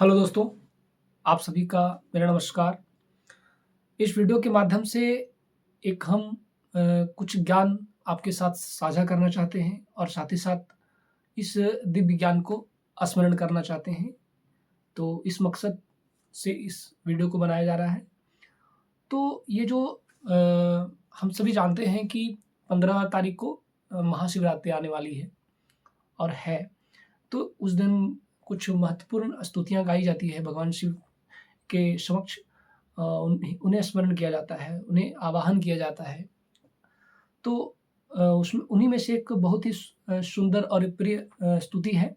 Hello दोस्तों, आप सभी का मेरा नमस्कार। इस वीडियो के माध्यम से एक हम कुछ ज्ञान आपके साथ साझा करना चाहते हैं और साथ ही साथ इस दिव्य ज्ञान को स्मरण करना चाहते हैं। तो इस मकसद से इस वीडियो को बनाया जा रहा है। तो ये जो हम सभी जानते हैं कि 15 तारीख को महाशिवरात्रि आने वाली है और है। तो उस दिन कुछ महत्वपूर्ण स्तुतियाँ गाई जाती है भगवान शिव के समक्ष। उन्हें स्मरण किया जाता है, उन्हें आवाहन किया जाता है। तो उसमें उन्हीं में से एक बहुत ही सुंदर और प्रिय स्तुति है,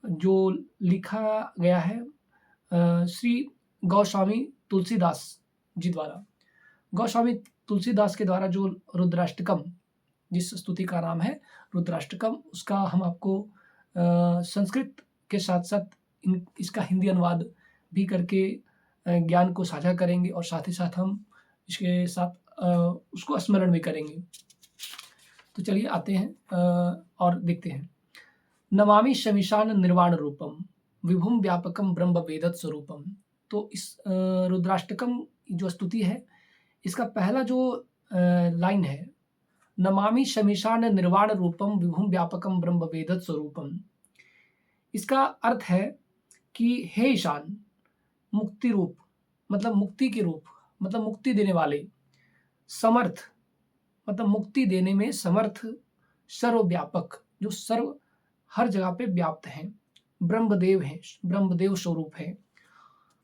जो लिखा गया है श्री गोस्वामी तुलसीदास जी द्वारा। गोस्वामी तुलसीदास के द्वारा जो रुद्राष्टकम, जिस स्तुति का नाम है रुद्राष्टकम, उसका हम आपको संस्कृत के साथ-साथ इसका हिंदी अनुवाद भी करके ज्ञान को साझा करेंगे और साथ ही साथ हम इसके साथ उसको स्मरण भी करेंगे। तो चलिए आते हैं और देखते हैं। नमामि शमिशान निर्वाण रूपम विभुम व्यापकम ब्रह्म वेदत स्वरूपम। तो इस रुद्राष्टकम जो स्तुति है, इसका पहला जो लाइन है, नमामि शमिशान निर्वाण रूपम विभुम व्यापकम ब्रह्म वेदत स्वरूपम। इसका अर्थ है कि हे ईशान, मुक्ति रूप मतलब मुक्ति के रूप, मतलब मुक्ति देने वाले, समर्थ मतलब मुक्ति देने में समर्थ, सर्वव्यापक जो सर्व हर जगह पे व्याप्त हैं, ब्रह्मदेव हैं, ब्रह्मदेव स्वरूप हैं,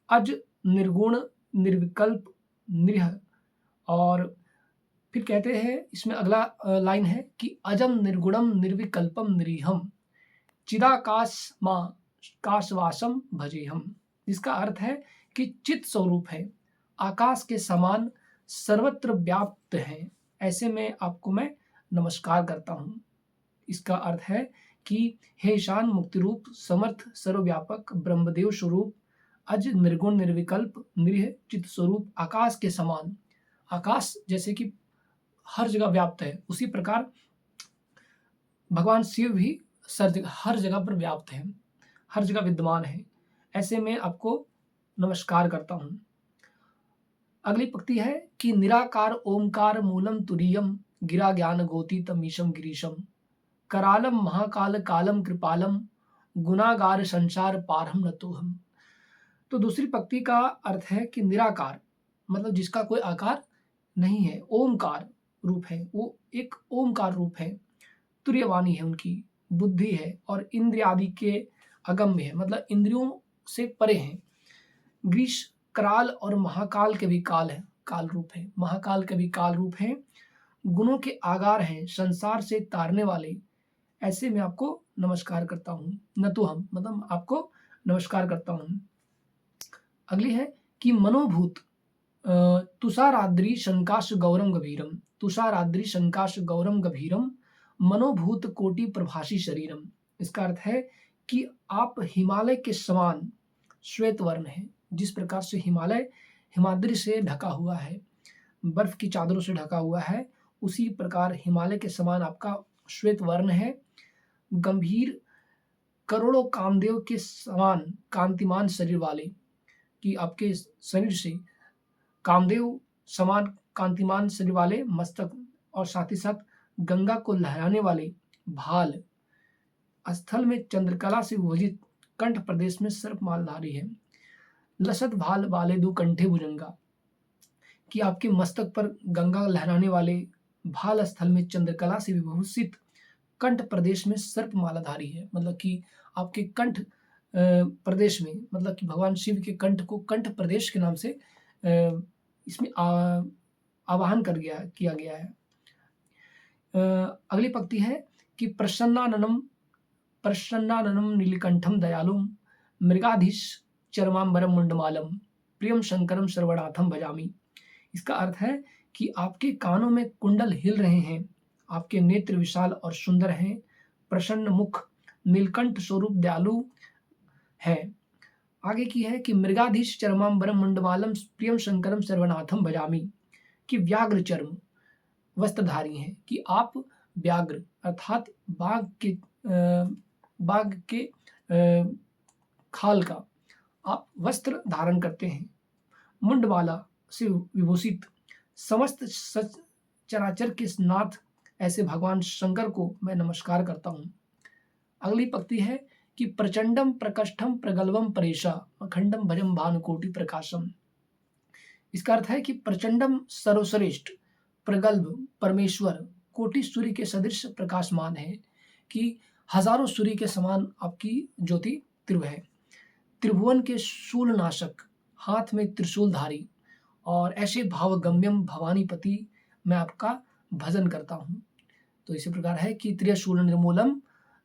अज निर्गुण निर्विकल्प निरह। और फिर कहते हैं इसमें अगला लाइन है कि अजम निर्गुणम निर्विकल्पम निरीहम चिदाकाश मां काशवासम भजेहम। जिसका अर्थ है कि चित स्वरूप है, आकाश के समान सर्वत्र व्याप्त है, ऐसे में आपको मैं नमस्कार करता हूँ। इसका अर्थ है कि हे ईशान, मुक्ति रूप, समर्थ, सर्वव्यापक, ब्रह्मदेव स्वरूप, अज निर्गुण निर्विकल्प निरीह चित स्वरूप, आकाश के समान। आकाश जैसे कि हर जगह व्याप्त है, उसी प्रकार भगवान शिव भी हर जगह पर व्याप्त हैं, हर जगह विद्यमान है। ऐसे में आपको नमस्कार करता हूँ। अगली पंक्ति है कि निराकार ओमकार मूलम तुरीयम गिरा ज्ञान गोती तमीशम गिरीशम करालम महाकाल कालम कृपालम गुनागार संसार पारहम नतोहम। तो दूसरी पंक्ति का अर्थ है कि निराकार मतलब जिसका कोई आकार नहीं है, ओमकार रूप है, वो एक ओमकार रूप है, तुर्यवाणी है, उनकी बुद्धि है और इंद्रिय आदि के अगम्य है, मतलब इंद्रियों से परे हैं। ग्रीश कराल और महाकाल के भी काल है, काल रूप है, महाकाल के भी काल रूप है, गुणों के आगार हैं, संसार से तारने वाले। ऐसे में आपको नमस्कार करता हूँ। न तो हम मतलब आपको नमस्कार करता हूँ। अगली है कि मनोभूत तुषाराद्रि शंकाश गौरम गभीरम, तुषाराद्रि शंकाश गौरम गभीरम मनोभूत कोटि प्रभासी शरीरम। इसका अर्थ है कि आप हिमालय के समान श्वेत वर्ण है। जिस प्रकार से हिमालय हिमाद्रि से ढका हुआ है, बर्फ की चादरों से ढका हुआ है, उसी प्रकार हिमालय के समान आपका श्वेत वर्ण है। गंभीर करोड़ों कामदेव के समान कांतिमान शरीर वाले, कि आपके शरीर से कामदेव समान कांतिमान शरीर वाले मस्तक और साथ ही साथ गंगा को लहराने वाले भाल, स्थल में चंद्रकला से विभजित कंठ प्रदेश में सर्प मालधारी है। लसत भाल वाले दो कंठे भुजंगा, कि आपके मस्तक पर गंगा लहराने वाले भाल स्थल में चंद्रकला से विभूषित कंठ प्रदेश में सर्प मालाधारी है। मतलब कि आपके कंठ प्रदेश में, मतलब कि भगवान शिव के कंठ को कंठ प्रदेश के नाम से इसमें आवाहन किया गया है। अगली पंक्ति है कि प्रसन्नाननम नीलकंठम दयालुम मृगाधीश चरमांबरम मुंडमालम प्रियम शंकरम सर्वनाथम भजामि। इसका अर्थ है कि आपके कानों में कुंडल हिल रहे हैं, आपके नेत्र विशाल और सुंदर हैं, प्रसन्न मुख, नीलकंठ स्वरूप दयालु है। आगे की है कि मृगाधीश चरमांबरम मुंडमालम प्रियम शंकरम सर्वनाथम भजामि, कि व्याघ्र चर्म वस्त्रधारी हैं, कि आप व्याघ्र अर्थात बाघ के खाल का आप वस्त्र धारण करते हैं, मुंडमाला से विभूषित समस्त सच चराचर के नाथ ऐसे भगवान शंकर को मैं नमस्कार करता हूँ। अगली पंक्ति है कि प्रचंडम प्रकष्ठम प्रगल्भम परेशा अखंडम भजम भानुकोटि प्रकाशम। इसका अर्थ है कि प्रचंडम सर्वश्रेष्ठ, प्रगल्भ परमेश्वर, कोटि सूर्य के सदृश प्रकाशमान है, कि हजारों सूर्य के समान आपकी ज्योति तीव्र है। त्रिभुवन के शूलनाशक, हाथ में त्रिशूलधारी और ऐसे भावगम्यम भवानीपति मैं आपका भजन करता हूँ। तो इसी प्रकार है कि त्रिशूल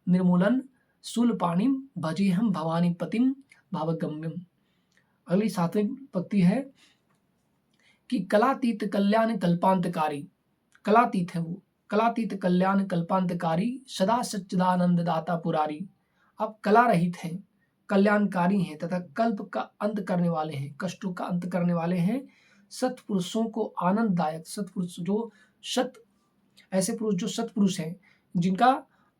निर्मूलन शूलपाणिम भजेहम भवानीपतिम भावगम्यम। अगली 7वीं पंक्ति है कि कलातीत कल्याण कल्पांतकारी, कलातीत है वो, कलातीत कल्याण कल्पांतकारी सदा सच्चिदानंद दाता पुरारी। आप कला रहित हैं, कल्याणकारी हैं तथा कल्प का अंत करने वाले हैं, कष्टों का अंत करने वाले हैं। सत्पुरुषों को आनंददायक, सत्पुरुष जो ऐसे पुरुष जो सत्पुरुष हैं, जिनका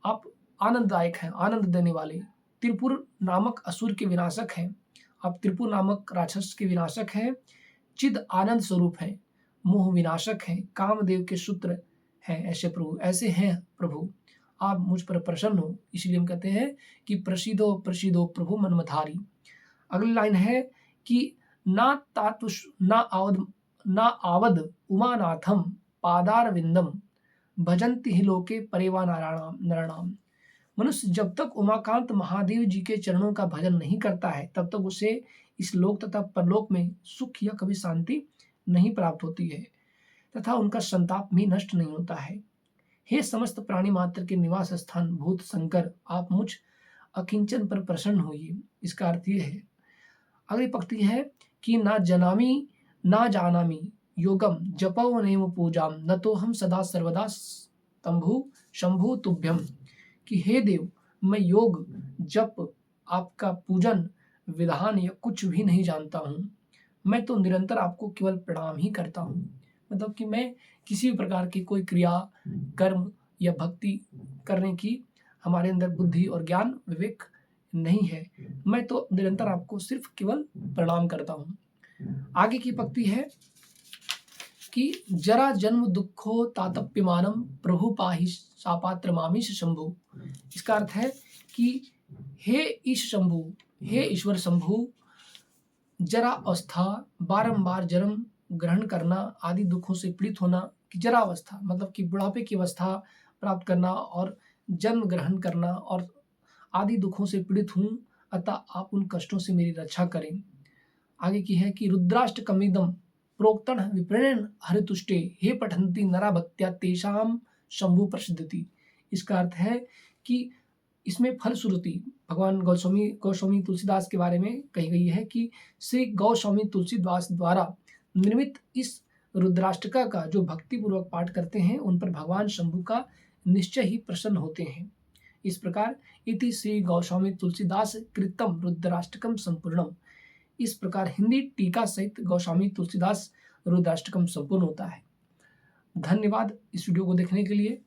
आप आनंददायक हैं, आनंद देने वाले। त्रिपुर नामक असुर के विनाशक हैं, आप त्रिपुर नामक राक्षस के विनाशक हैं। चिद आनंद स्वरूप हैं, मोह विनाशक हैं, कामदेव के सूत्र हैं। ऐसे हैं प्रभु, आप मुझ पर प्रसन्न हो, इसलिए हम कहते हैं कि प्रसिद्धो प्रसिद्धो प्रभु मनमधारी। अगली लाइन है कि ना आवद उमानाथम पादारविंदम भजंति ही लोके परेवा नराणाम। मनुष्य जब तक उमाकांत महादेव जी के चरणों का भजन नहीं करता है, तब तक उसे इस लोक तथा परलोक में सुख या कभी शांति नहीं प्राप्त होती है तथा उनका संताप भी नष्ट नहीं होता है। हे समस्त प्राणी मात्र के निवास स्थान भूत शंकर, आप मुझ अकिंचन पर प्रसन्न होइए। इसका अर्थ ये है। अगली पंक्ति है कि ना जनामी ना जानामी योगम जपो नेम पूजाम न तो हम सदा सर्वदा तंभु शंभु तुभ्यम। कि हे देव, मैं योग जप आपका पूजन विधान या कुछ भी नहीं जानता हूँ, मैं तो निरंतर आपको केवल प्रणाम ही करता हूँ। मतलब कि मैं किसी भी प्रकार की कोई क्रिया कर्म या भक्ति करने की हमारे अंदर बुद्धि और ज्ञान विवेक नहीं है, मैं तो निरंतर आपको सिर्फ केवल प्रणाम करता हूँ। आगे की पंक्ति है कि जरा जन्म दुखो तातप्यमानम प्रभु पाहि सापात्र मामीश शंभु। इसका अर्थ है कि हे ईश शंभु, हे ईश्वर शंभु, जरा अवस्था, बारंबार जन्म ग्रहण करना, आदि दुखों से पीड़ित होना, कि जरा अवस्था मतलब कि बुढ़ापे की अवस्था प्राप्त करना और जन्म ग्रहण करना और आदि दुखों से पीड़ित हूँ, अतः आप उन कष्टों से मेरी रक्षा करें। आगे की है कि रुद्राष्टकमिदम प्रोक्तन विप्रेण हरितुष्टे हे पठंती नरा भक्त्या तेषाम शंभु प्रसिद्धति। इसका अर्थ है कि इसमें फलश्रुति भगवान गौस्वामी तुलसीदास के बारे में कही गई है कि श्री गौस्वामी तुलसीदास द्वारा निर्मित इस रुद्राष्टका का जो भक्ति पूर्वक पाठ करते हैं, उन पर भगवान शंभु का निश्चय ही प्रसन्न होते हैं। इस प्रकार इति श्री गौस्वामी तुलसीदास कृतम रुद्राष्टकम संपूर्णम। इस प्रकार हिंदी टीका सहित गौस्वामी तुलसीदास रुद्राष्टकम संपूर्ण होता है। धन्यवाद इस वीडियो को देखने के लिए।